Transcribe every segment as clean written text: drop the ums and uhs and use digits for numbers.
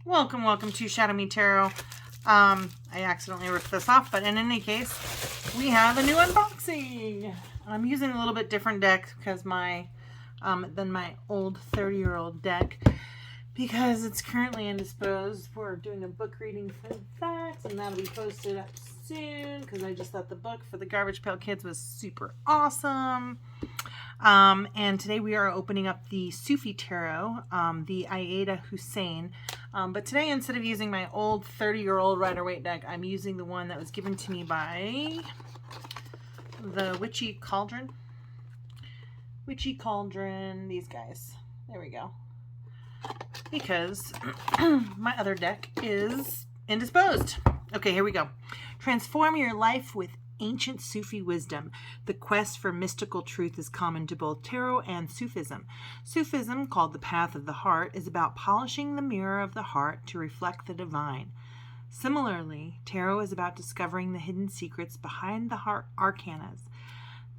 Welcome to ShadowMeTarot. I accidentally ripped this off, but in any case, we have a new unboxing. I'm using a little bit different deck because than my old 30-year-old deck because it's currently indisposed. We're doing a book reading for that, and that'll be posted up soon because I just thought the book for the Garbage Pail Kids was super awesome. And today we are opening up the Sufi Tarot, the Ayeda Husain. But today, instead of using my old 30-year-old Rider-Waite deck, I'm using the one that was given to me by the Witchy Cauldron. Witchy Cauldron, these guys. There we go. Because my other deck is indisposed. Okay, here we go. Transform your life with ancient Sufi wisdom. The quest for mystical truth is common to both tarot and Sufism. Sufism, called the path of the heart, is about polishing the mirror of the heart to reflect the divine. Similarly, tarot is about discovering the hidden secrets behind the heart arcanas.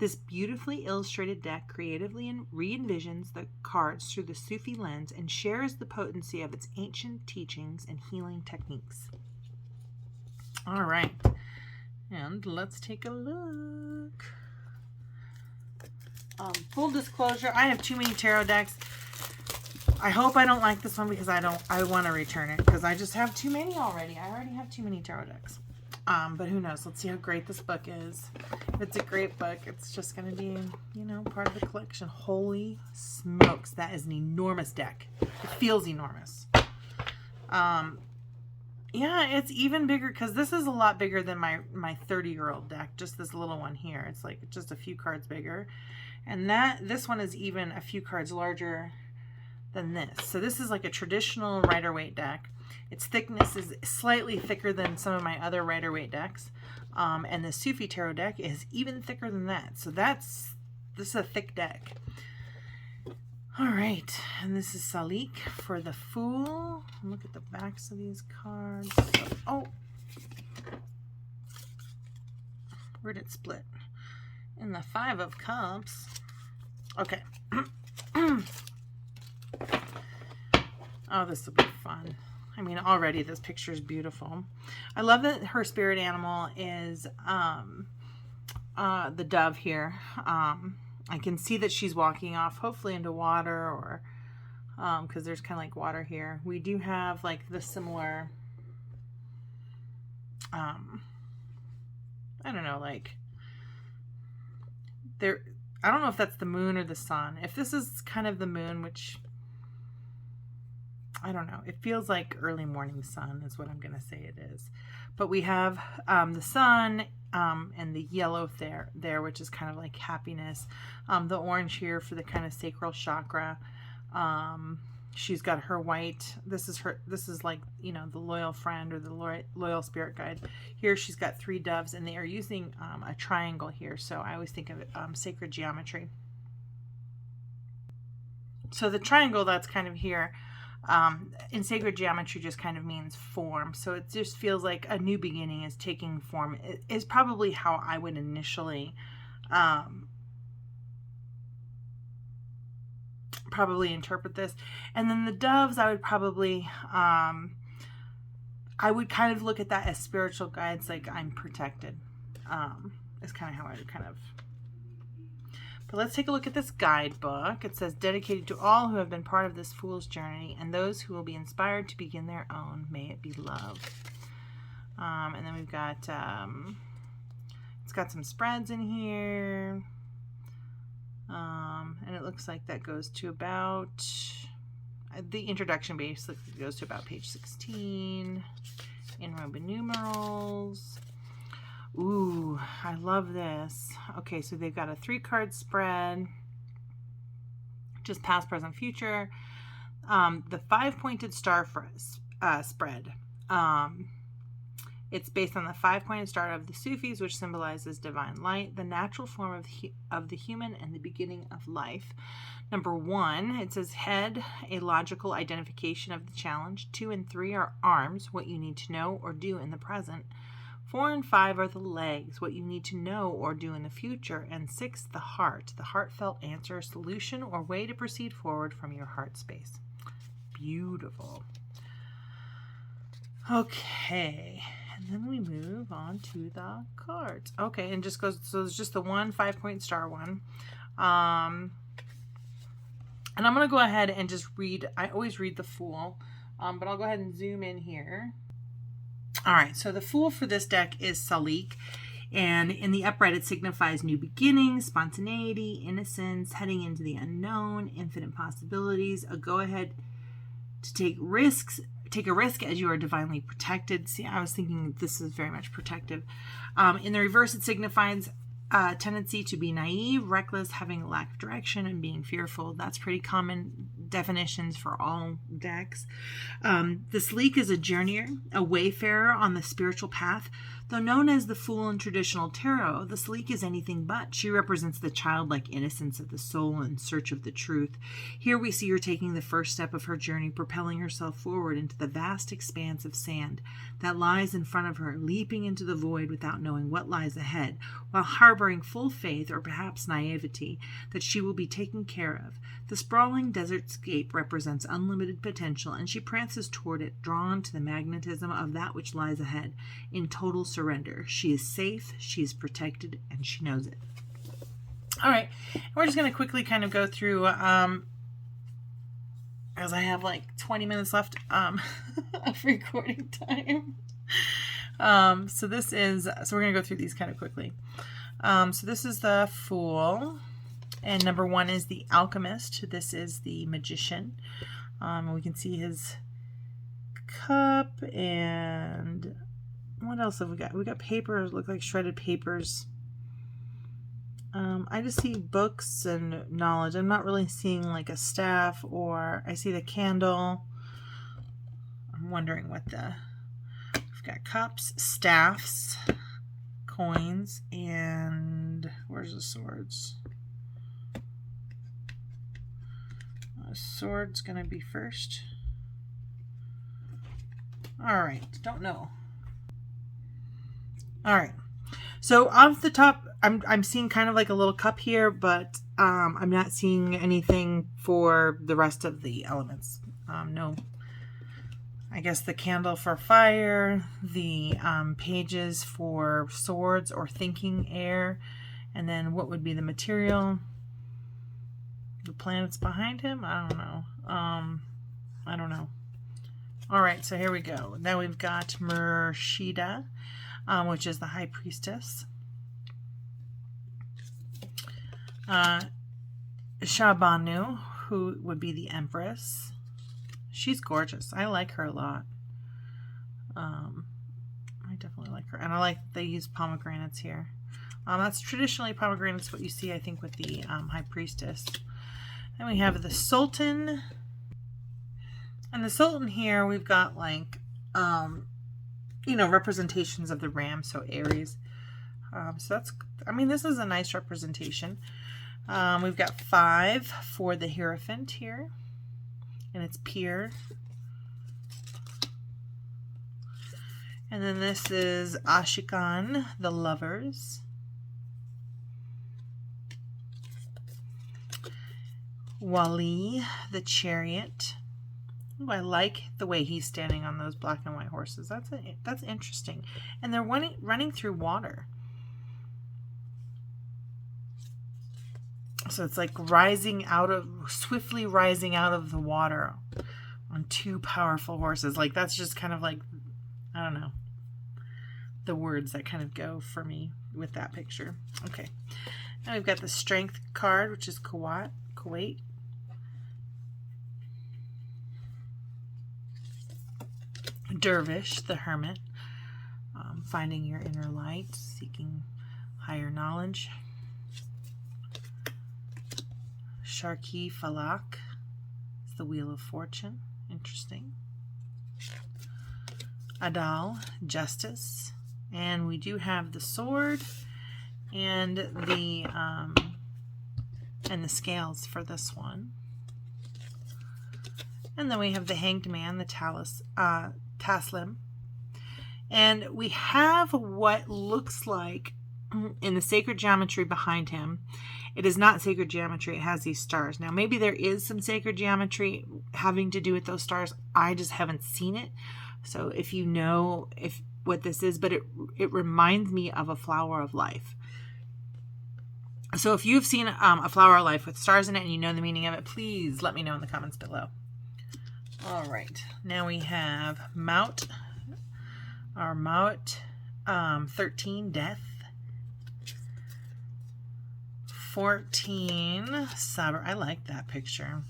This beautifully illustrated deck creatively re-envisions the cards through the Sufi lens and shares the potency of its ancient teachings and healing techniques. All right. And let's take a look. Full disclosure, I have too many tarot decks. I hope I don't like this one because I want to return it because I just have too many already. I already have too many tarot decks. But who knows? Let's see how great this book is. If it's a great book, it's just going to be, you know, part of the collection. Holy smokes. That is an enormous deck. It feels enormous. Yeah, it's even bigger because this is a lot bigger than my 30-year-old deck. Just this little one here. It's like just a few cards bigger. And this one is even a few cards larger than this. So this is like a traditional Rider-Waite deck. Its thickness is slightly thicker than some of my other Rider-Waite decks. And the Sufi Tarot deck is even thicker than that. So this is a thick deck. All right, and this is Salik for the Fool. Look at the backs of these cards. Oh, where'd it split? In the Five of Cups. Okay. Oh, this will be fun. I mean, already this picture is beautiful. I love that her spirit animal is the dove here. I can see that she's walking off, hopefully into water, or because there's kind of like water here. We do have like the similar, I don't know, like there. I don't know if that's the moon or the sun. If this is kind of the moon, which I don't know, it feels like early morning sun is what I'm gonna say it is. But we have the sun and the yellow there, which is kind of like happiness. The orange here for the kind of sacral chakra. She's got her white. This is like, you know, the loyal friend or the loyal spirit guide. Here she's got 3 doves, and they are using a triangle here. So I always think of it sacred geometry. So the triangle that's kind of here in sacred geometry just kind of means form. So it just feels like a new beginning is taking form. It is probably how I would initially probably interpret this. And then the doves, I would probably I would kind of look at that as spiritual guides, like I'm protected. Is kind of how I would kind of. But let's take a look at this guidebook. It says, dedicated to all who have been part of this fool's journey and those who will be inspired to begin their own. May it be love. And then we've got, it's got some spreads in here. And it looks like that goes to about, the introduction basically goes to about page 16 in Roman numerals. Ooh, I love this. Okay, so they've got a 3-card spread, just past, present, future. The 5-pointed star spread. It's based on the 5-pointed star of the Sufis, which symbolizes divine light, the natural form of the human, and the beginning of life. Number 1, it says head, a logical identification of the challenge. 2 and 3 are arms, what you need to know or do in the present. 4 and 5 are the legs, what you need to know or do in the future. And 6, the heart, the heartfelt answer, solution, or way to proceed forward from your heart space. Beautiful. Okay, and then we move on to the cards. Okay, and just goes, so it's just the one 5-point star one. And I'm going to go ahead and just read, I always read the Fool, but I'll go ahead and zoom in here. All right, so the Fool for this deck is Salik, and in the upright it signifies new beginnings, spontaneity, innocence, heading into the unknown, infinite possibilities, a go-ahead to take risks. Take a risk as you are divinely protected. See, I was thinking this is very much protective. In the reverse, it signifies a tendency to be naive, reckless, having a lack of direction, and being fearful. That's pretty common definitions for all decks. This leak is a journeyer, a wayfarer on the spiritual path. Though known as the Fool in traditional tarot, the Sleek is anything but. She represents the childlike innocence of the soul in search of the truth. Here we see her taking the first step of her journey, propelling herself forward into the vast expanse of sand that lies in front of her, leaping into the void without knowing what lies ahead, while harboring full faith or perhaps naivety that she will be taken care of. The sprawling desertscape represents unlimited potential, and she prances toward it, drawn to the magnetism of that which lies ahead, in total surrender. She is safe, she is protected, and she knows it. All right, we're just going to quickly kind of go through, as I have like 20 minutes left of recording time. So we're going to go through these kind of quickly. So this is the Fool. And number 1 is the Alchemist. This is the Magician. We can see his cup, and what else have we got? We got papers, look like shredded papers. I just see books and knowledge. I'm not really seeing like a staff, or I see the candle. I'm wondering what we've got cups, staffs, coins, and where's the swords? Sword's gonna be first. All right, don't know. All right, so off the top, I'm seeing kind of like a little cup here, but I'm not seeing anything for the rest of the elements. No, I guess the candle for fire, the pages for swords or thinking air, and then what would be the material? The planets behind him? I don't know. I don't know. All right, so here we go. Now we've got Murshida, which is the High Priestess. Shabanu, who would be the Empress. She's gorgeous. I like her a lot. I definitely like her. And I like that they use pomegranates here. That's traditionally pomegranates, what you see, I think, with the High Priestess. Then we have the Sultan. And the Sultan here, we've got like, representations of the ram, so Aries. So that's, this is a nice representation. We've got 5 for the Hierophant here. And it's pure. And then this is Ashikan, the Lovers. Wali, the Chariot. Ooh, I like the way he's standing on those black and white horses. That's interesting. And they're running through water. So it's like swiftly rising out of the water on 2 powerful horses. Like, that's just kind of like, I don't know, the words that kind of go for me with that picture. Okay. Now we've got the Strength card, which is Kuwait. Dervish, the Hermit, finding your inner light, seeking higher knowledge. Sharki Falak is the Wheel of Fortune. Interesting. Adal, Justice. And we do have the sword and the scales for this one. And then we have the Hanged Man, the Taslim. And we have what looks like in the sacred geometry behind him. It is not sacred geometry. It has these stars. Now, maybe there is some sacred geometry having to do with those stars. I just haven't seen it. So if you know what this is, but it reminds me of a flower of life. So if you've seen a flower of life with stars in it and you know the meaning of it, please let me know in the comments below. All right, now we have Maut 13, death. 14, Sabra. I like that picture.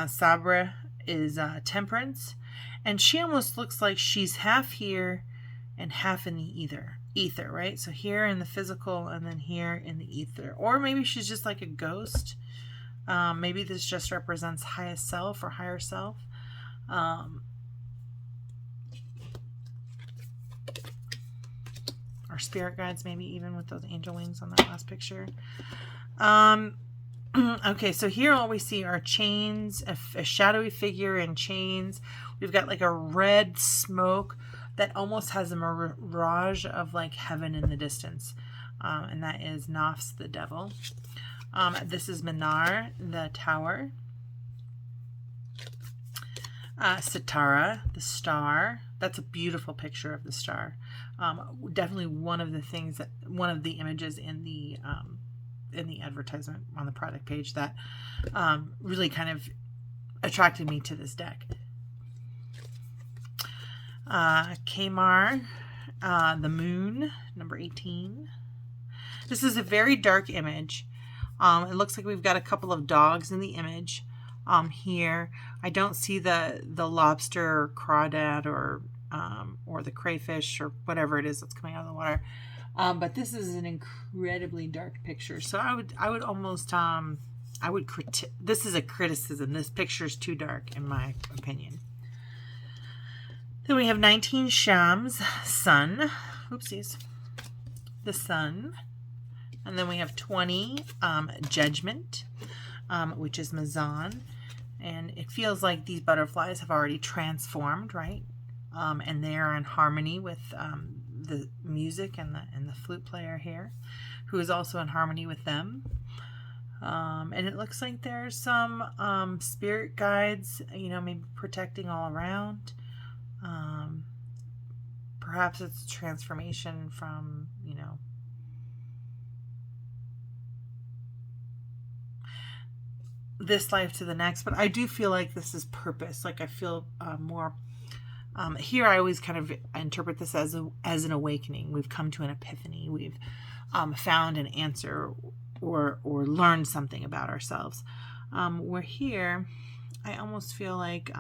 Sabra is temperance, and she almost looks like she's half here and half in the ether, right? So here in the physical and then here in the ether. Or maybe she's just like a ghost. Maybe this just represents highest self or higher self. Or spirit guides, maybe even with those angel wings on that last picture. Okay, so here all we see are chains, a shadowy figure in chains. We've got like a red smoke that almost has a mirage of like heaven in the distance. And that is Nafs, the devil. This is Minar, the tower. Sitara, the star. That's a beautiful picture of the star. Definitely one of the images in the advertisement on the product page that really kind of attracted me to this deck. Kamar, the moon, number 18. This is a very dark image. It looks like we've got a couple of dogs in the image. Here, I don't see the lobster or crawdad or the crayfish or whatever it is that's coming out of the water. But this is an incredibly dark picture. So I would almost this is a criticism. This picture is too dark in my opinion. Then we have 19 Shams, sun. Oopsies. The sun. And then we have 20 judgment, which is Mazan. And it feels like these butterflies have already transformed, right? And they are in harmony with the music and the flute player here, who is also in harmony with them. And it looks like there's some spirit guides, maybe protecting all around. Perhaps it's transformation from, this life to the next, but I do feel like this is purpose. Like I feel more here. I always kind of interpret this as an awakening. We've come to an epiphany. We've found an answer or learned something about ourselves. We're here. I almost feel like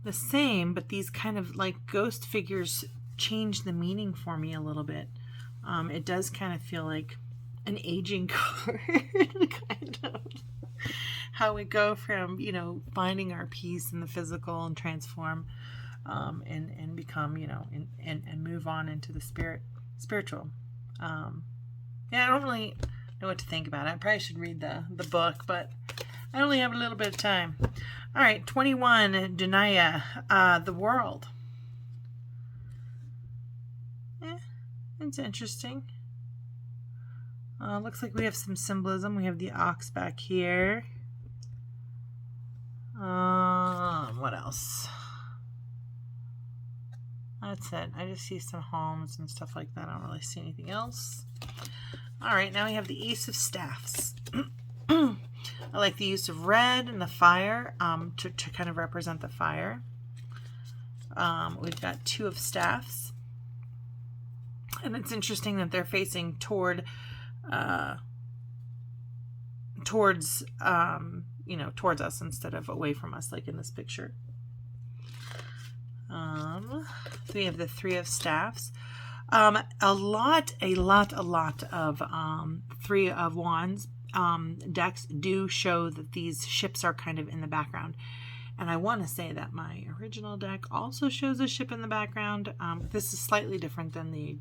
the same, but these kind of like ghost figures change the meaning for me a little bit. It does kind of feel like an aging card, kind of. How we go from, finding our peace in the physical and transform and become, and move on into the spiritual. Yeah, I don't really know what to think about it. I probably should read the book, but I only have a little bit of time. All right, 21, Dunaya, the world. It's interesting. Looks like we have some symbolism. We have the ox back here. What else? That's it. I just see some homes and stuff like that. I don't really see anything else. All right, now we have the Ace of Staffs. I like the use of red and the fire to kind of represent the fire. We've got 2 of Staffs. And it's interesting that they're facing towards us instead of away from us, like in this picture. We have the 3 of Staffs. A lot of 3 of Wands decks do show that these ships are kind of in the background. And I want to say that my original deck also shows a ship in the background. This is slightly different than the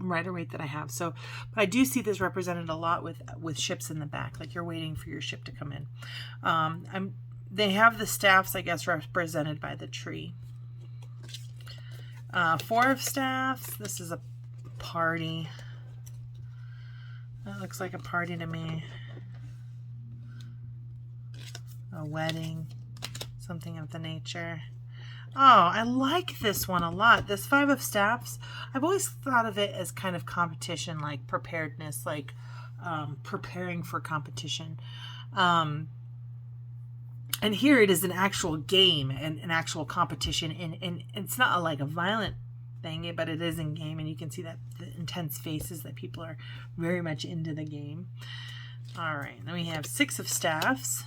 Rider-Waite that I have. So, but I do see this represented a lot with ships in the back, like you're waiting for your ship to come in. They have the staffs, I guess, represented by the tree. 4 of Staffs. This is a party. That looks like a party to me. a wedding, something of the nature. Oh, I like this one a lot. This Five of Staffs, I've always thought of it as kind of competition, like preparedness, like preparing for competition. And here it is an actual game and an actual competition. And it's not like a violent thing, but it is in game. And you can see that the intense faces that people are very much into the game. All right, then we have Six of Staffs.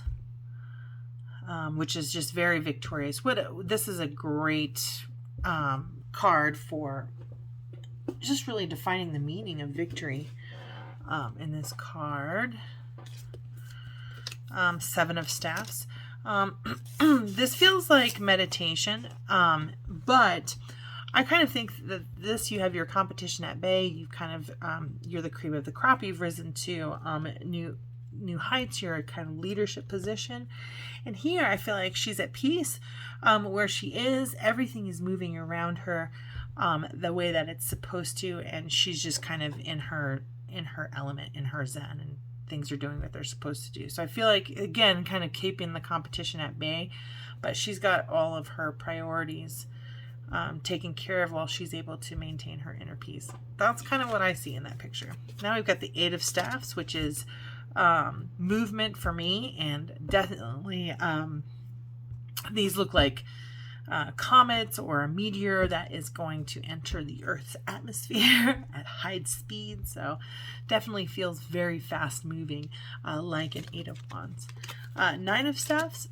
Which is just very victorious. This is a great card for just really defining the meaning of victory in this card. Seven of Staffs. This feels like meditation, but I kind of think that this, you have your competition at bay. You kind of, you're the cream of the crop. You've risen to new heights. You're a kind of leadership position. And here I feel like she's at peace where she is. Everything is moving around her the way that it's supposed to, and she's just kind of in her element, in her zen, and things are doing what they're supposed to do. So I feel like, again, kind of keeping the competition at bay, but she's got all of her priorities taken care of while she's able to maintain her inner peace. That's kind of what I see in that picture. Now we've got the Eight of Staffs, which is movement for me, and definitely these look like comets or a meteor that is going to enter the Earth's atmosphere at high speed. So definitely feels very fast moving, like an Eight of Wands. Nine of Staffs.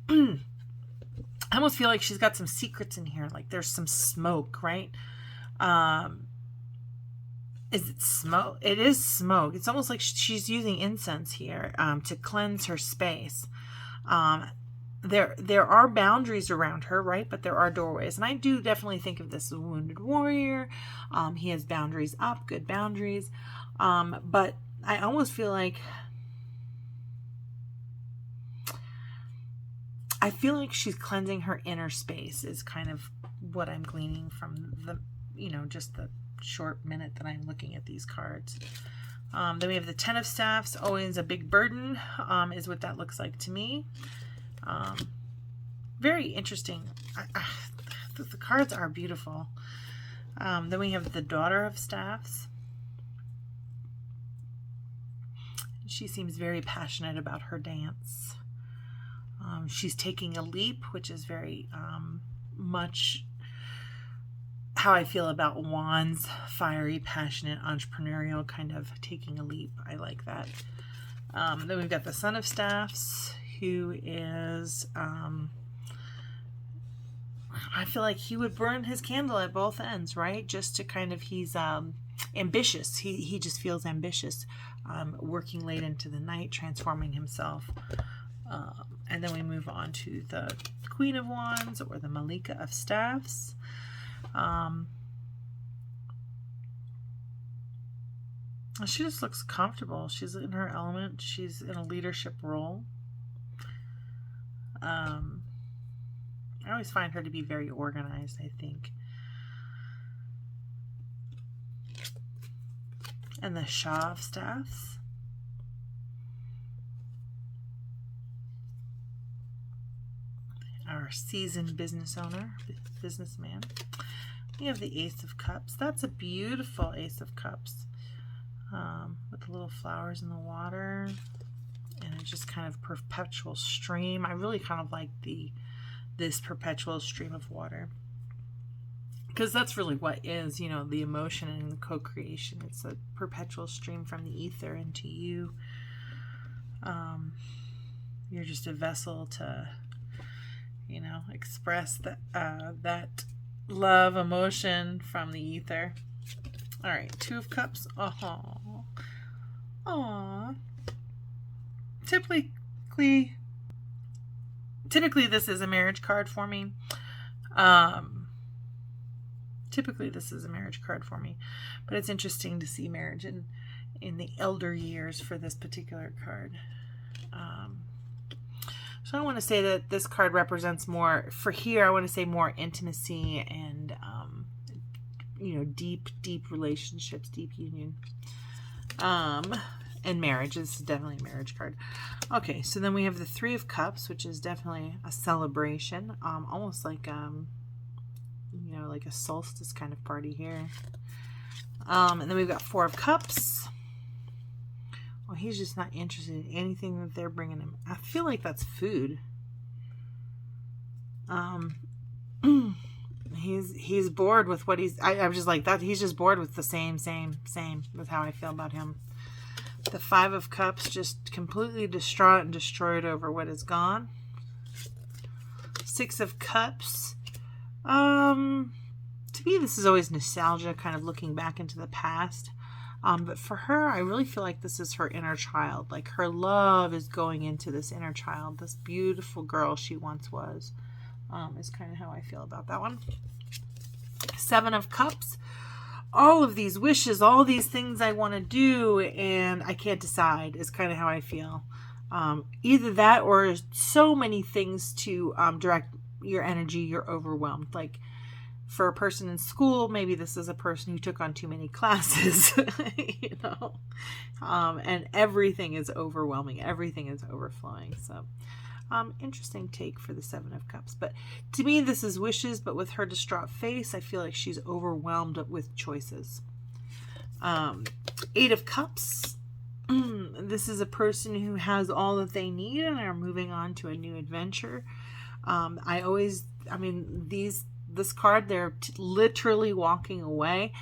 I almost feel like she's got some secrets in here, like there's some smoke, right? Is it smoke? It is smoke. It's almost like she's using incense here to cleanse her space. There are boundaries around her, right? But there are doorways. And I do definitely think of this as a wounded warrior. He has boundaries up, good boundaries. But I almost feel like she's cleansing her inner space is kind of what I'm gleaning from the, just the short minute that I'm looking at these cards. Then we have the Ten of Staffs, always a big burden, is what that looks like to me. Very interesting. The cards are beautiful. Then we have the Daughter of Staffs. She seems very passionate about her dance. She's taking a leap, which is very much how I feel about Wands, fiery, passionate, entrepreneurial, kind of taking a leap. I like that. Then we've got the Son of Staffs, who is, I feel like he would burn his candle at both ends, right? Just to kind of, he's ambitious. He just feels ambitious, working late into the night, transforming himself. And then we move on to the Queen of Wands, or the Malika of Staffs. She just looks comfortable. She's in her element. She's in a leadership role. I always find her to be very organized, I think. And the Shah of Staffs. Our seasoned business owner, businessman. We have the Ace of Cups. That's a beautiful Ace of Cups, with the little flowers in the water, and it's just kind of perpetual stream. I really kind of like this perpetual stream of water, because that's really what is, the emotion and the co-creation. It's a perpetual stream from the ether into you. You're just a vessel to, express that love, emotion from the ether. All right, Two of Cups. Aww. Typically this is a marriage card for me. But it's interesting to see marriage in the elder years for this particular card. So I want to say that this card represents more, for here, I want to say more intimacy and, deep relationships, deep union. And marriage. This is definitely a marriage card. Okay, so then we have the Three of Cups, which is definitely a celebration. Almost like, you know, like a solstice kind of party here. And then we've got Four of Cups. Well, he's just not interested in anything that they're bringing him. I feel like that's food. He's bored with what I'm just like that. He's just bored with the same with how I feel about him. The Five of Cups, just completely distraught and destroyed over what is gone. Six of Cups. To me, this is always nostalgia, kind of looking back into the past. But for her, I really feel like this is her inner child. Like her love is going into this inner child, this beautiful girl she once was. Is kind of how I feel about that one. Seven of Cups. All of these wishes, all these things I want to do, and I can't decide, is kind of how I feel. Either that or so many things to direct your energy, you're overwhelmed. Like for a person in school, maybe this is a person who took on too many classes, you know, and everything is overwhelming. Everything is overflowing. So interesting take for the Seven of Cups. But to me, this is wishes, but with her distraught face, I feel like she's overwhelmed with choices. Eight of Cups. This is a person who has all that they need and are moving on to a new adventure. This card, they're literally walking away.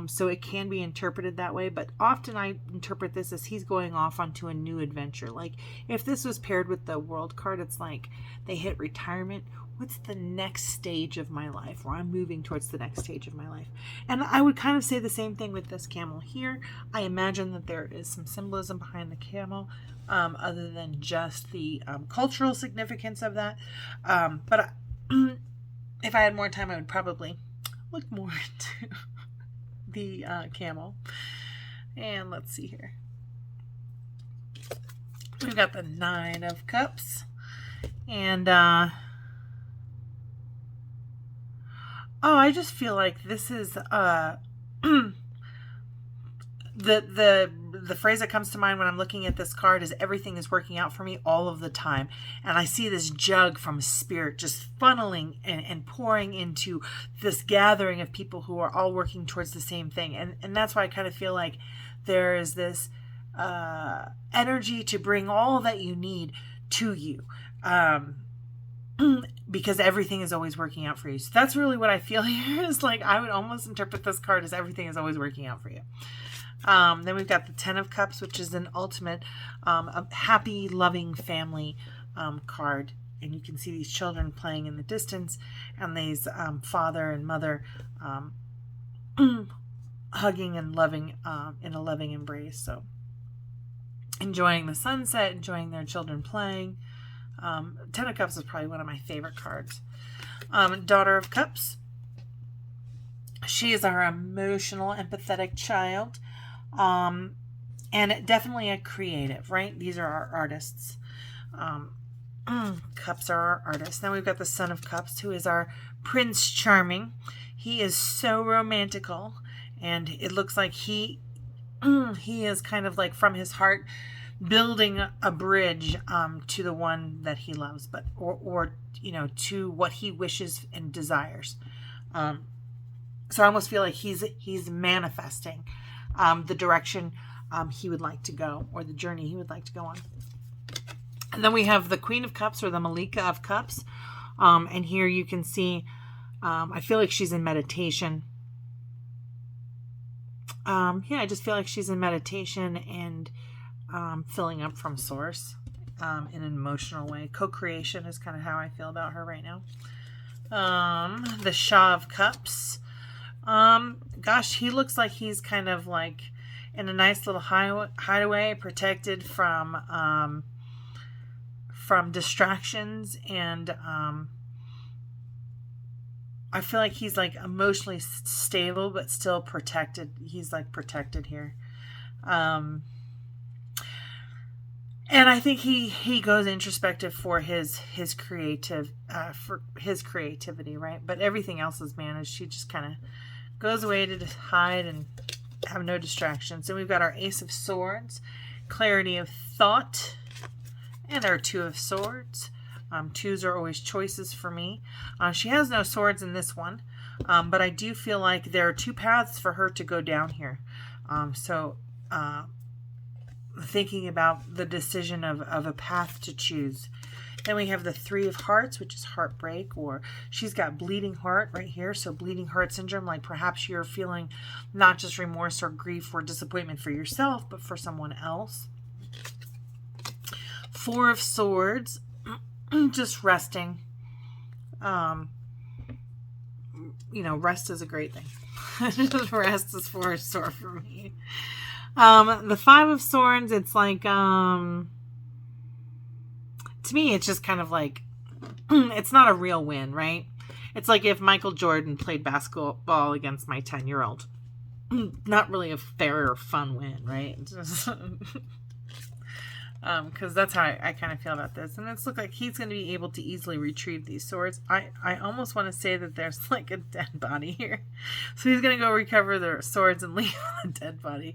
So it can be interpreted that way, but often I interpret this as he's going off onto a new adventure. Like if this was paired with the World card, it's like they hit retirement. What's the next stage of my life? Or I'm moving towards the next stage of my life. And I would kind of say the same thing with this camel here. I imagine that there is some symbolism behind the camel, other than just the cultural significance of that. But if I had more time, I would probably look more into the camel. And let's see here. We've got the Nine of Cups. And I just feel like this is the phrase that comes to mind when I'm looking at this card is everything is working out for me all of the time. And I see this jug from spirit just funneling and pouring into this gathering of people who are all working towards the same thing. And that's why I kind of feel like there is this energy to bring all that you need to you. Because everything is always working out for you. So that's really what I feel here is like, I would almost interpret this card as everything is always working out for you. Then we've got the Ten of Cups, which is an ultimate a happy, loving family card. And you can see these children playing in the distance and these father and mother hugging and loving in a loving embrace. So enjoying the sunset, enjoying their children playing. Ten of Cups is probably one of my favorite cards. Daughter of Cups. She is our emotional, empathetic child. And definitely a creative, right? These are our artists. Cups are our artists. Then we've got the Son of Cups, who is our Prince Charming. He is so romantical, and it looks like he is kind of like from his heart building a bridge to the one that he loves, but or you know, to what he wishes and desires. So I almost feel like he's manifesting the direction he would like to go, or the journey he would like to go on. And then we have the Queen of Cups, or the Malika of Cups. And here you can see, I feel like she's in meditation. I just feel like she's in meditation and filling up from source in an emotional way. Co-creation is kind of how I feel about her right now. The Shah of Cups. Gosh, he looks like he's kind of like in a nice little hideaway, protected from distractions, and I feel like he's like emotionally stable but still protected. He's like protected here. And I think he goes introspective for his creativity, right? But everything else is managed. He just kind of goes away to hide and have no distractions. And we've got our Ace of Swords, clarity of thought. And our Two of Swords. Twos are always choices for me. She has no swords in this one, but I do feel like there are two paths for her to go down here. Thinking about the decision of a path to choose. Then we have the Three of Hearts, which is heartbreak, or she's got bleeding heart right here. So bleeding heart syndrome, like perhaps you're feeling not just remorse or grief or disappointment for yourself, but for someone else. Four of Swords, just resting. Rest is a great thing. Just rest is Four of Swords for me. The Five of Swords, it's like, to me, it's just kind of like, it's not a real win, right? It's like if Michael Jordan played basketball against my 10-year-old. Not really a fair or fun win, right? Because that's how I kind of feel about this. And it's look like he's going to be able to easily retrieve these swords. I almost want to say that there's like a dead body here. So he's going to go recover the swords and leave a dead body.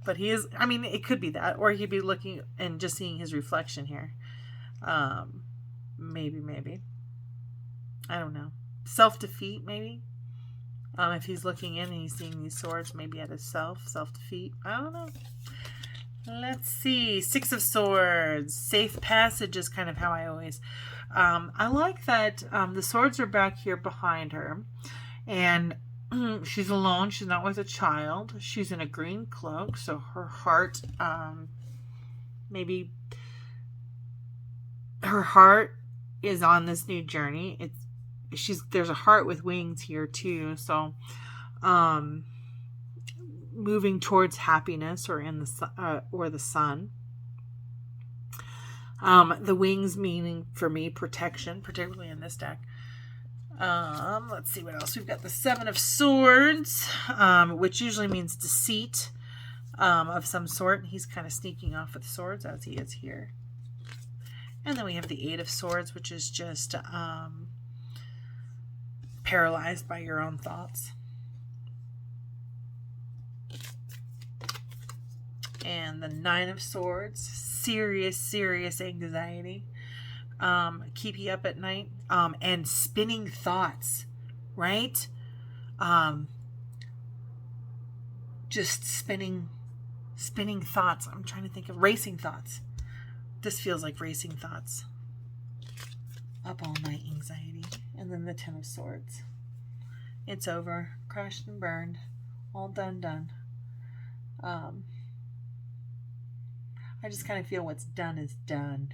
But he is, I mean, it could be that. Or he'd be looking and just seeing his reflection here. Maybe. I don't know. Self-defeat, maybe. If he's looking in and he's seeing these swords, maybe at his self-defeat. I don't know. Let's see. Six of Swords. Safe passage is kind of how I always... I like that the swords are back here behind her. And she's alone. She's not with a child. She's in a green cloak. So her heart... maybe... her heart is on this new journey. There's a heart with wings here too. So... moving towards happiness or the sun. The wings meaning for me protection, particularly in this deck. Let's see what else. We've got the Seven of Swords, which usually means deceit of some sort. He's kind of sneaking off with swords as he is here. And then we have the Eight of Swords, which is just paralyzed by your own thoughts. And the Nine of Swords, serious anxiety, keep you up at night, and spinning thoughts, right? Just spinning thoughts. I'm trying to think of racing thoughts. This feels like racing thoughts. Up all night anxiety. And then the Ten of Swords. It's over, crashed and burned, all done. I just kind of feel what's done is done,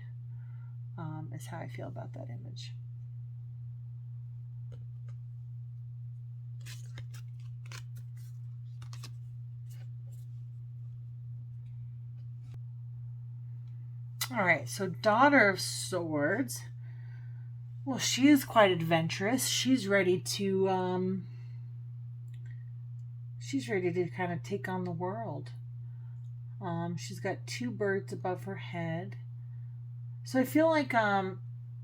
is how I feel about that image. All right, so Daughter of Swords. Well, she is quite adventurous. She's ready to kind of take on the world. She's got two birds above her head. So I feel like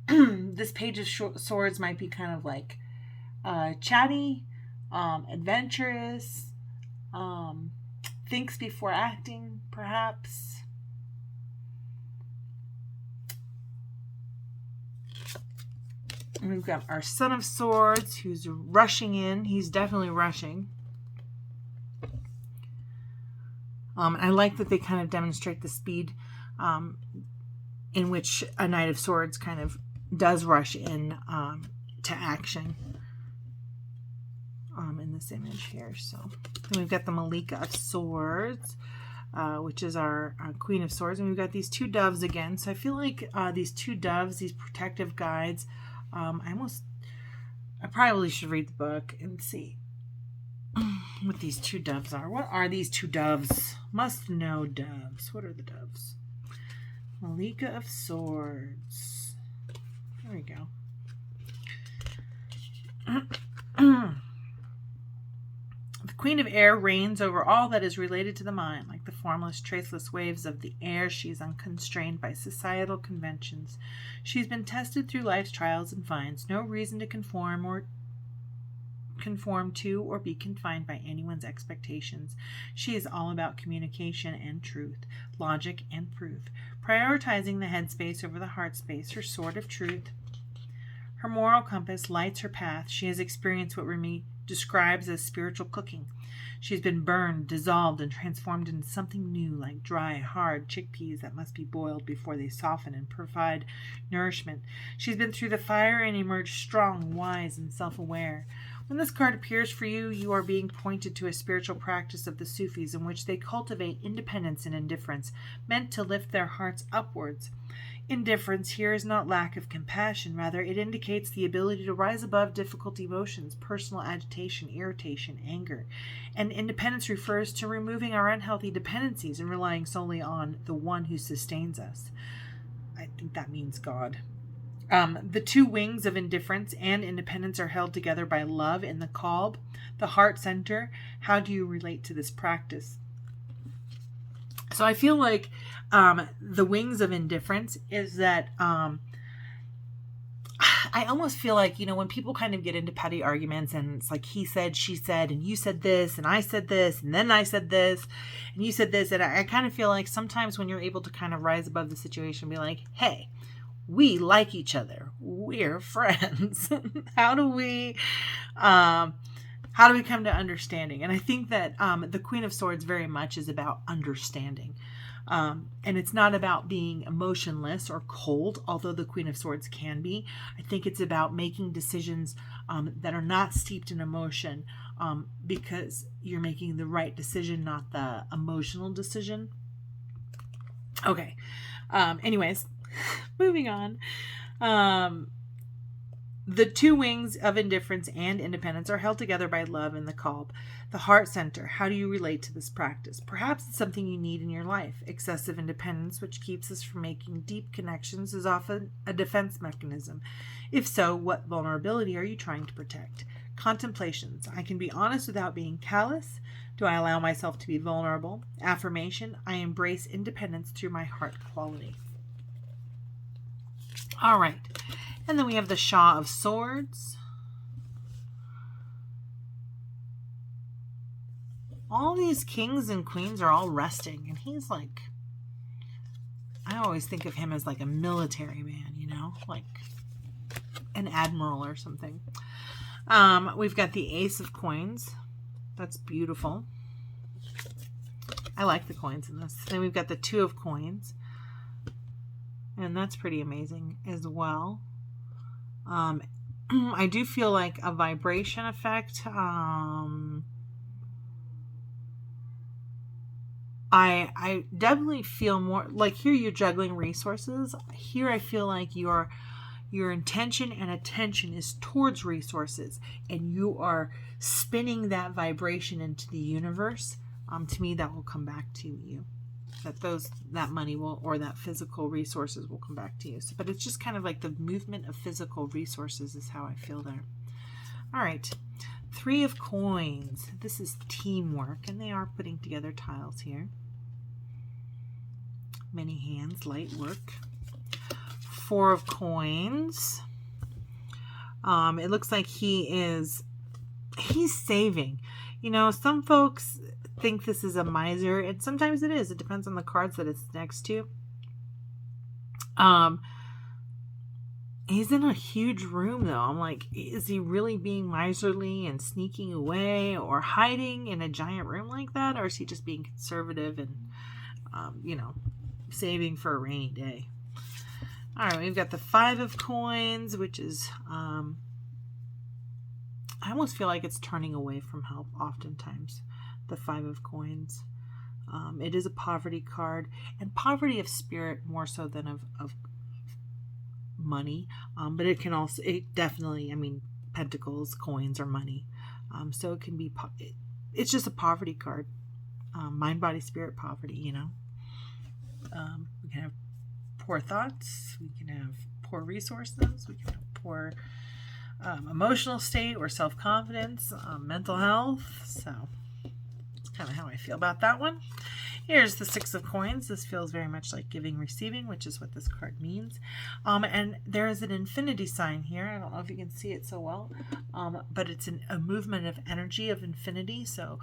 this Page of Swords might be kind of like chatty, adventurous, thinks before acting, perhaps. And we've got our Son of Swords who's rushing in. He's definitely rushing. I like that they kind of demonstrate the speed in which a Knight of Swords kind of does rush in to action in this image here. So then we've got the Malika of Swords, which is our Queen of Swords. And we've got these two doves again. So I feel like these two doves, these protective guides, I probably should read the book and see what these two doves are. What are these two doves? Must know doves. What are the doves? Malika of Swords. There we go. The Queen of Air reigns over all that is related to the mind. Like the formless, traceless waves of the air, she is unconstrained by societal conventions. She's been tested through life's trials and finds no reason to conform to or be confined by anyone's expectations. She is all about communication and truth. logic, and proof, prioritizing the head space over the heart space, her sword of truth. Her moral compass lights her path. She has experienced what Rumi describes as spiritual cooking. She's been burned, dissolved, and transformed into something new, like dry, hard chickpeas that must be boiled before they soften and provide nourishment. She's been through the fire and emerged strong, wise, and self-aware. When this card appears for you, you are being pointed to a spiritual practice of the Sufis in which they cultivate independence and indifference, meant to lift their hearts upwards. Indifference here is not lack of compassion. Rather, it indicates the ability to rise above difficult emotions, personal agitation, irritation, anger. And independence refers to removing our unhealthy dependencies and relying solely on the one who sustains us. I think that means God. The two wings of indifference and independence are held together by love in the Kalb, the heart center. How do you relate to this practice? So I feel like the wings of indifference is that I almost feel like, when people kind of get into petty arguments and it's like he said, she said, and you said this, and I said this, and then I said this, and you said this. And I kind of feel like sometimes when you're able to kind of rise above the situation, be like, hey, we like each other. We're friends. How do we come to understanding? And I think that the Queen of Swords very much is about understanding. And it's not about being emotionless or cold, although the Queen of Swords can be. I think it's about making decisions that are not steeped in emotion because you're making the right decision, not the emotional decision. Okay. Anyways, moving on. The two wings of indifference and independence are held together by love in the Kalb, the heart center. How do you relate to this practice? Perhaps it's something you need in your life. Excessive independence, which keeps us from making deep connections, is often a defense mechanism. If so, what vulnerability are you trying to protect? Contemplations. I can be honest without being callous. Do I allow myself to be vulnerable? Affirmation. I embrace independence through my heart quality. All right. And then we have the Shah of Swords. All these kings and queens are all resting. And he's like, I always think of him as like a military man, like an admiral or something. We've got the Ace of Coins. That's beautiful. I like the coins in this. Then we've got the Two of Coins. And that's pretty amazing as well. I do feel like a vibration effect. I definitely feel more like here you're juggling resources. Here I feel like your intention and attention is towards resources, and you are spinning that vibration into the universe. To me, that will come back to you. That money will, or that physical resources will come back to you. But it's just kind of like the movement of physical resources is how I feel there. All right. Three of Coins. This is teamwork, and they are putting together tiles here. Many hands, light work. Four of Coins. It looks like he's saving. Some folks think this is a miser, and sometimes it is. It depends on the cards that it's next to. He's in a huge room though. I'm like, is he really being miserly and sneaking away or hiding in a giant room like that? Or is he just being conservative and, saving for a rainy day? All right, we've got the Five of Coins, which is, I almost feel like it's turning away from help oftentimes. The Five of Coins. It is a poverty card, and poverty of spirit more so than of money. But it definitely, Pentacles, coins, or money. So it can be, it's just a poverty card. Mind, body, spirit, poverty, We can have poor thoughts. We can have poor resources. We can have poor emotional state or self-confidence, mental health. So it's kind of how I feel about that one. Here's the Six of Coins. This feels very much like giving, receiving, which is what this card means. And there is an infinity sign here. I don't know if you can see it so well, but it's a movement of energy of infinity. So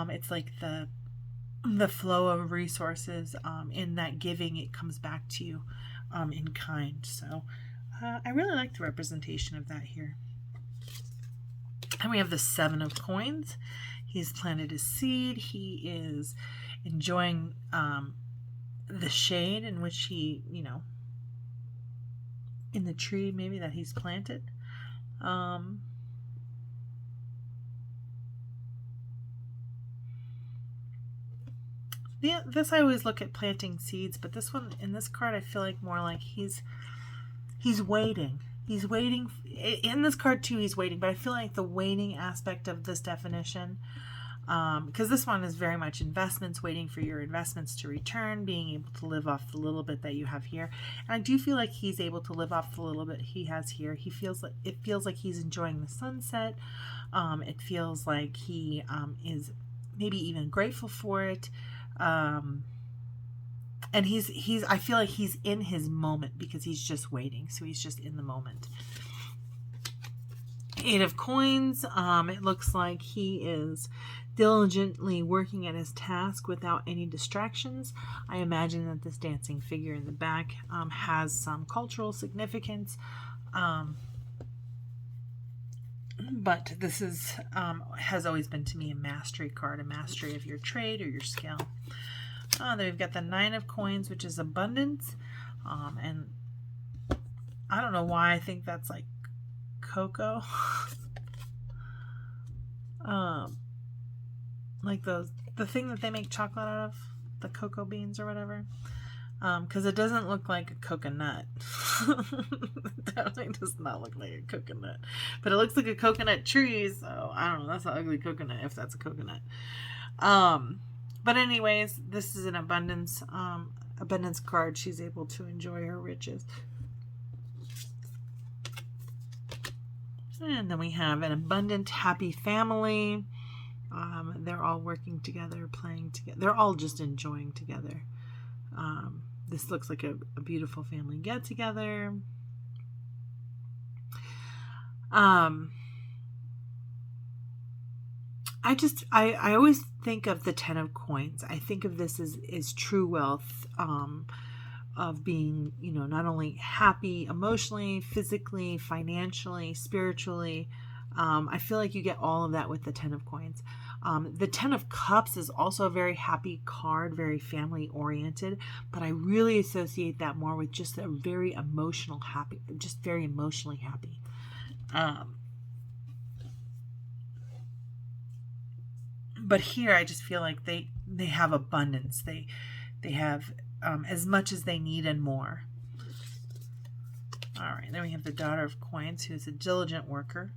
it's like the flow of resources, in that giving, it comes back to you in kind. So I really like the representation of that here. And we have the Seven of Coins. He's planted his seed. He is enjoying the shade in which he, in the tree maybe that he's planted. Yeah, this I always look at planting seeds, but this one, in this card, I feel like more like he's waiting. He's waiting. In this card too, he's waiting, but I feel like the waiting aspect of this definition, because this one is very much investments, waiting for your investments to return, being able to live off the little bit that you have here. And I do feel like he's able to live off the little bit he has here. It feels like he's enjoying the sunset. It feels like he is maybe even grateful for it. And I feel like he's in his moment because he's just waiting. So he's just in the moment. Eight of Coins. It looks like he is diligently working at his task without any distractions. I imagine that this dancing figure in the back has some cultural significance. But this is has always been to me a mastery card, a mastery of your trade or your skill. Then we've got the Nine of Coins, which is abundance. And I don't know why I think that's like cocoa. Like the thing that they make chocolate out of, the cocoa beans or whatever. Because it doesn't look like a coconut. It definitely does not look like a coconut. But it looks like a coconut tree, so I don't know. That's an ugly coconut if that's a coconut. But anyways, this is an abundance card. She's able to enjoy her riches. And then we have an abundant, happy family. They're all working together, playing together. They're all just enjoying together. This looks like a beautiful family get together. I always think of the Ten of Coins. I think of this as true wealth, of being, not only happy emotionally, physically, financially, spiritually. I feel like you get all of that with the Ten of Coins. The Ten of Cups is also a very happy card, very family oriented, but I really associate that more with just a very emotional happy, just very emotionally happy. But here I just feel like they have abundance. They have as much as they need and more. All right, then we have the Daughter of Coins, who is a diligent worker,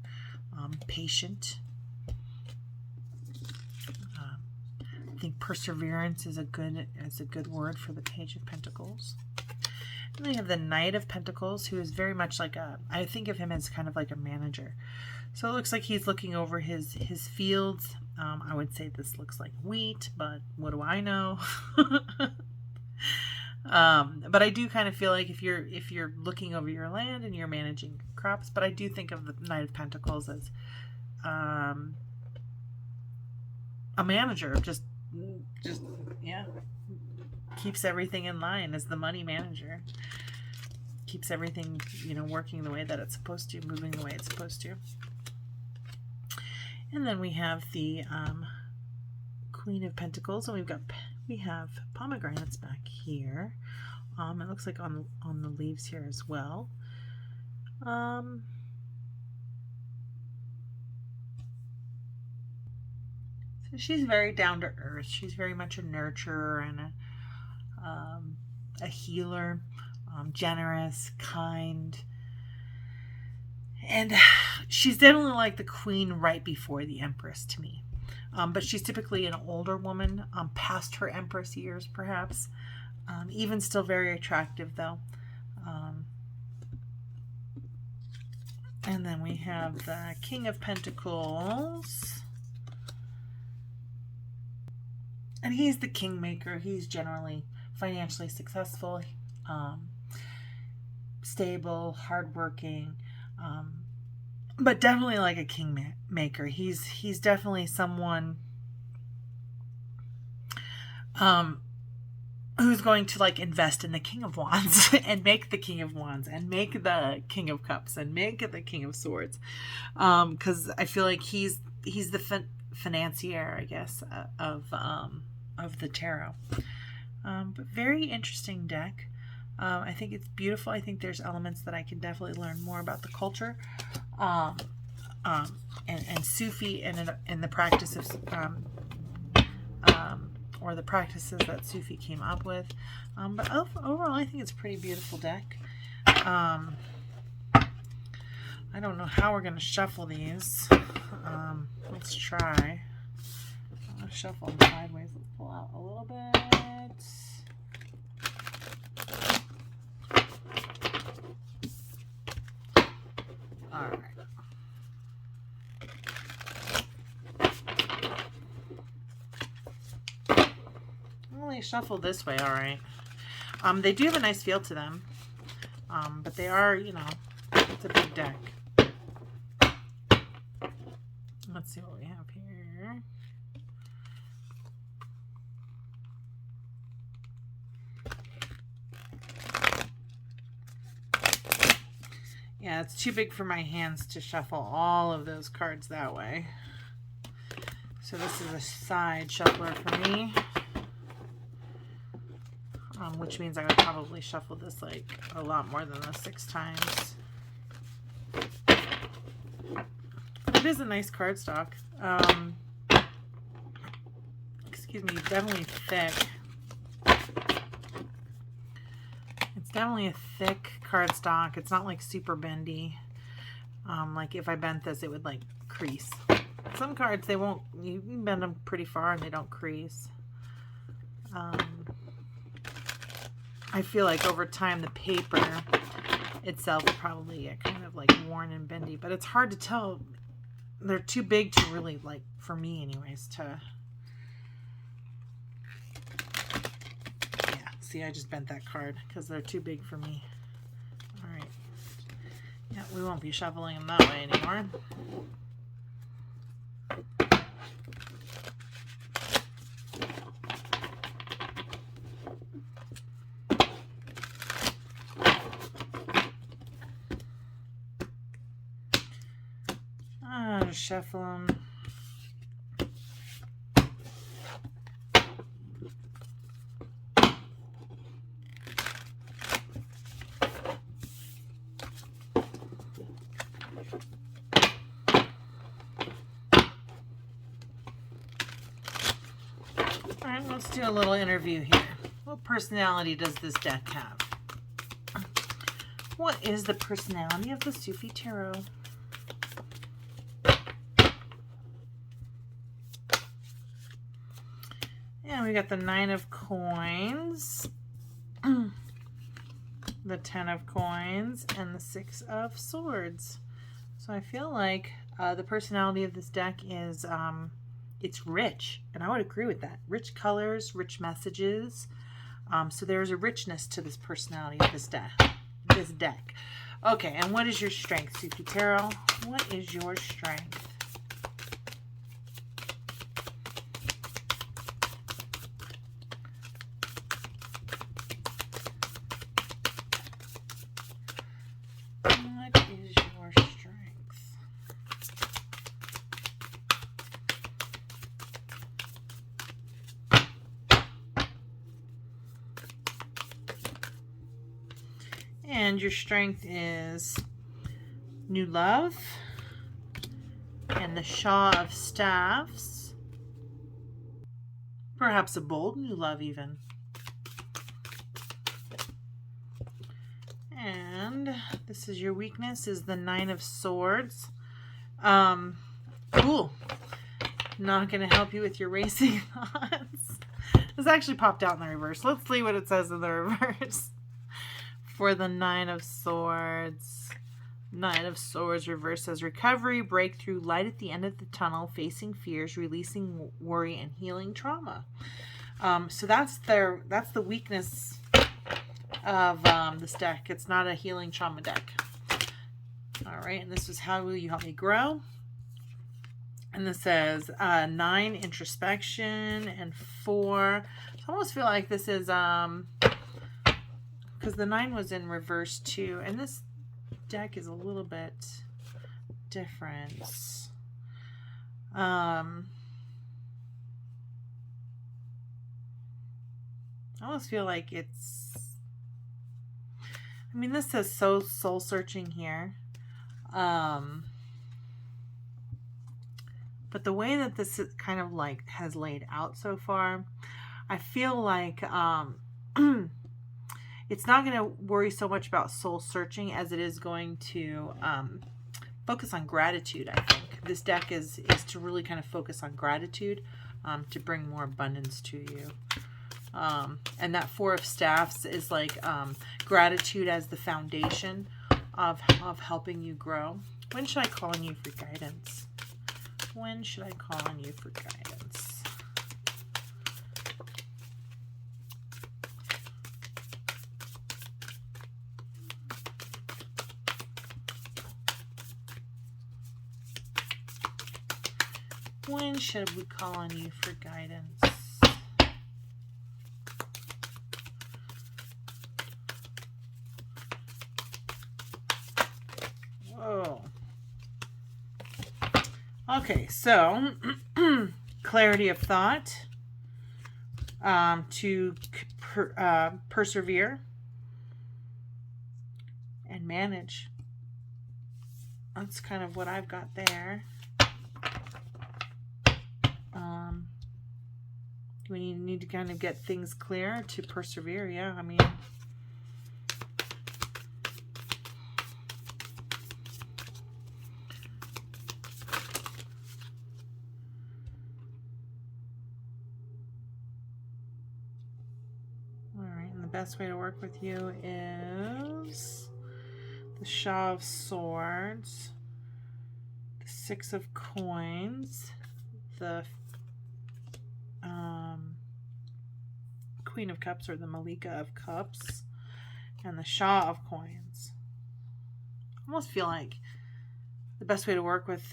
patient. I think perseverance is a good word for the Page of Pentacles. And then you have the Knight of Pentacles, who is very much like I think of him as kind of like a manager. So it looks like he's looking over his fields. I would say this looks like wheat, but what do I know? But I do kind of feel like if you're looking over your land and you're managing crops, but I do think of the Knight of Pentacles as a manager, just yeah, keeps everything in line as the money manager, keeps everything working the way that it's supposed to, moving the way it's supposed to. And then we have the Queen of Pentacles, and we have pomegranates back here. It looks like on the leaves here as well. So she's very down to earth. She's very much a nurturer and a healer, generous, kind. And she's definitely like the queen right before the empress to me. But she's typically an older woman, past her empress years perhaps. Even still very attractive though. And then we have the King of Pentacles. And he's the kingmaker. He's generally financially successful, stable, hardworking, but definitely like a kingmaker. He's definitely someone who's going to like invest in the King of Wands and make the King of Wands and make the King of Cups and make the King of Swords. Because I feel like he's the financier, I guess, of the tarot. But very interesting deck. I think it's beautiful. I think there's elements that I can definitely learn more about the culture, and Sufi and the practice of or the practices that Sufi came up with. But overall, I think it's a pretty beautiful deck. I don't know how we're going to shuffle these. Let's try. I'm going to shuffle them sideways. Let's pull out a little bit. All right. They shuffle this way, all right. They do have a nice feel to them, but they are, you know, it's a big deck. Let's see what we have here. Yeah, it's too big for my hands to shuffle all of those cards that way. So this is a side shuffler for me. Which means I would probably shuffle this like a lot more than the 6 times. But it is a nice cardstock. Excuse me, definitely thick. It's definitely a thick cardstock. It's not like super bendy. Like if I bent this, it would like crease. Some cards, they won't, you can bend them pretty far and they don't crease. I feel like over time the paper itself will probably get kind of like worn and bendy, but it's hard to tell. They're too big to really, like, for me anyways, to, yeah, see, I just bent that card because they're too big for me. All right. Yeah, we won't be shuffling them that way anymore. Shuffle them. All right, let's do a little interview here. What personality does this deck have? What is the personality of the Sufi Tarot? And we got the 9 of coins, the 10 of coins, and the 6 of swords. So I feel like the personality of this deck is, it's rich. And I would agree with that. Rich colors, rich messages. So there's a richness to this personality of this deck. Okay, and what is your strength, Sufi Tarot? What is your strength? And your strength is new love and the Shaw of Staffs. Perhaps a bold new love even. And this is your weakness, is the 9 of Swords. Cool. Not going to help you with your racing thoughts. This actually popped out in the reverse. Let's see what it says in the reverse. For the 9 of Swords. 9 of Swords reverse says recovery, breakthrough, light at the end of the tunnel, facing fears, releasing worry, and healing trauma. So that's the weakness of this deck. It's not a healing trauma deck. All right, and this is how will you help me grow? And this says 9 introspection and 4. So almost feel like this is, because the 9 was in reverse too, and this deck is a little bit different. I almost feel like it's, I mean, this says so soul searching here. But the way that this is kind of like has laid out so far, I feel like it's not going to worry so much about soul searching as it is going to focus on gratitude. I think this deck is to really kind of focus on gratitude, to bring more abundance to you. And that 4 of Staffs is like gratitude as the foundation of helping you grow. When should I call on you for guidance? When should I call on you for guidance? When should we call on you for guidance? Whoa. Okay, so clarity of thought, to persevere and manage. That's kind of what I've got there. We need to kind of get things clear to persevere. Yeah, I mean, best way to work with you is the Shah of Swords, the 6 of Coins, the Queen of Cups or the Malika of Cups, and the Shah of Coins. I almost feel like the best way to work with,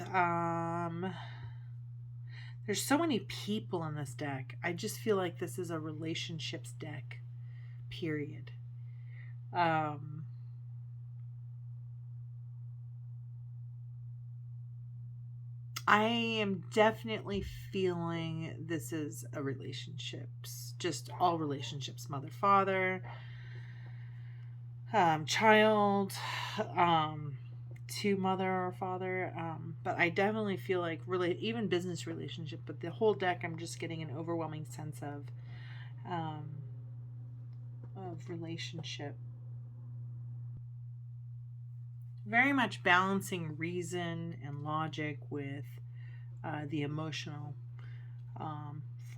there's so many people in this deck. I just feel like this is a relationships deck. Period. I am definitely feeling this is a relationships, just all relationships, mother, father, child, to mother or father. But I definitely feel like really even business relationship, but the whole deck, I'm just getting an overwhelming sense of relationship. Very much balancing reason and logic with the emotional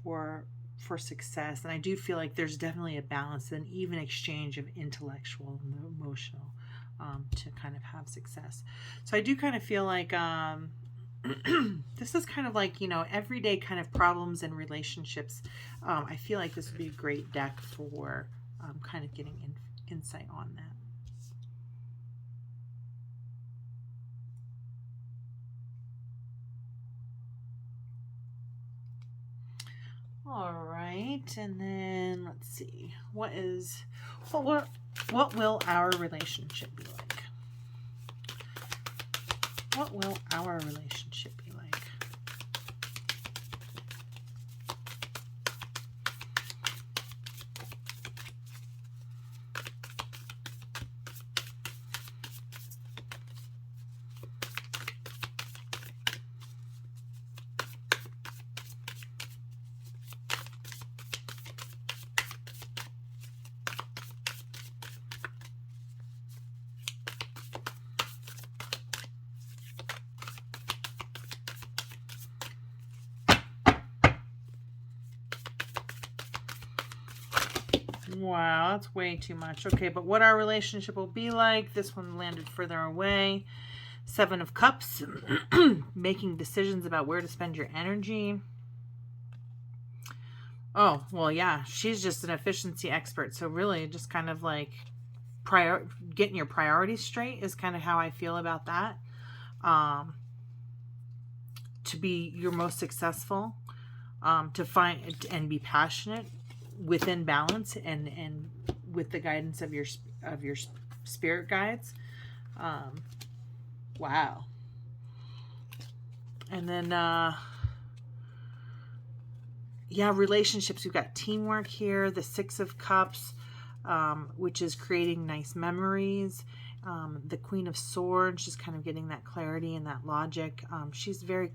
for success. And I do feel like there's definitely a balance and even exchange of intellectual and emotional to kind of have success. So I do kind of feel like this is kind of like, you know, everyday kind of problems and relationships. I feel like this would be a great deck for kind of getting insight on that. All right, and then let's see, what will our relationship be like? What will our relationship be like? Wow, that's way too much. Okay, but what our relationship will be like, this one landed further away. 7 of Cups, making decisions about where to spend your energy. Oh, well, yeah, she's just an efficiency expert. So really just kind of like getting your priorities straight is kind of how I feel about that. To be your most successful, to find and be passionate within balance and with the guidance of your spirit guides. Wow. And then yeah, relationships. We've got teamwork here, the Six of Cups, which is creating nice memories. The Queen of Swords, just kind of getting that clarity and that logic. She's very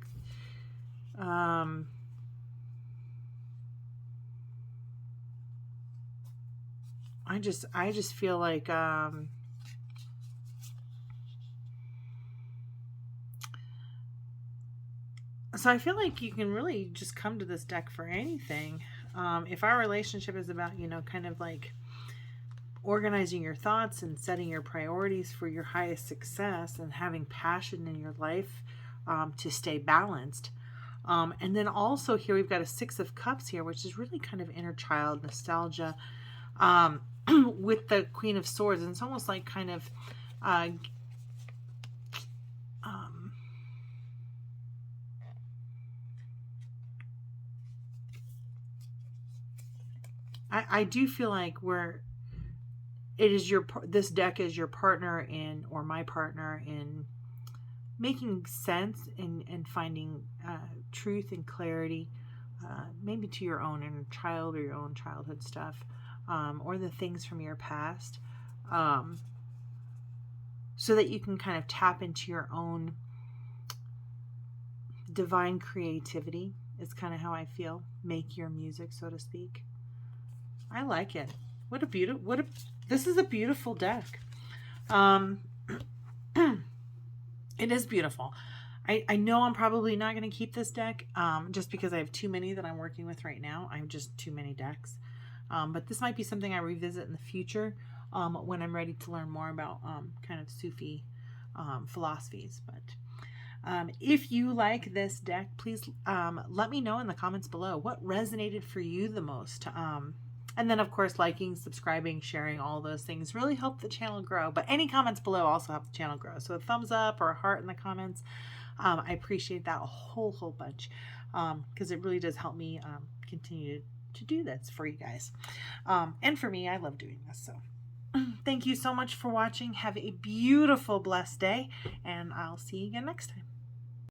I just feel like so I feel like you can really just come to this deck for anything. If our relationship is about, you know, kind of like organizing your thoughts and setting your priorities for your highest success and having passion in your life to stay balanced. And then also here we've got a Six of Cups here, which is really kind of inner child nostalgia with the Queen of Swords. And it's almost like kind of I do feel like this deck is your partner in, or my partner in, making sense and finding truth and clarity, maybe to your own inner child or your own childhood stuff, or the things from your past, so that you can kind of tap into your own divine creativity. Is kind of how I feel. Make your music, so to speak. I like it. This is a beautiful deck. It is beautiful. I know I'm probably not going to keep this deck just because I have too many that I'm working with right now. I have just too many decks. But this might be something I revisit in the future when I'm ready to learn more about kind of Sufi philosophies. But if you like this deck, please let me know in the comments below what resonated for you the most. And then, of course, liking, subscribing, sharing, all those things really help the channel grow. But any comments below also help the channel grow. So a thumbs up or a heart in the comments, I appreciate that a whole bunch because it really does help me continue to do this for you guys. And for me, I love doing this. So thank you so much for watching. Have a beautiful, blessed day, and I'll see you again next time.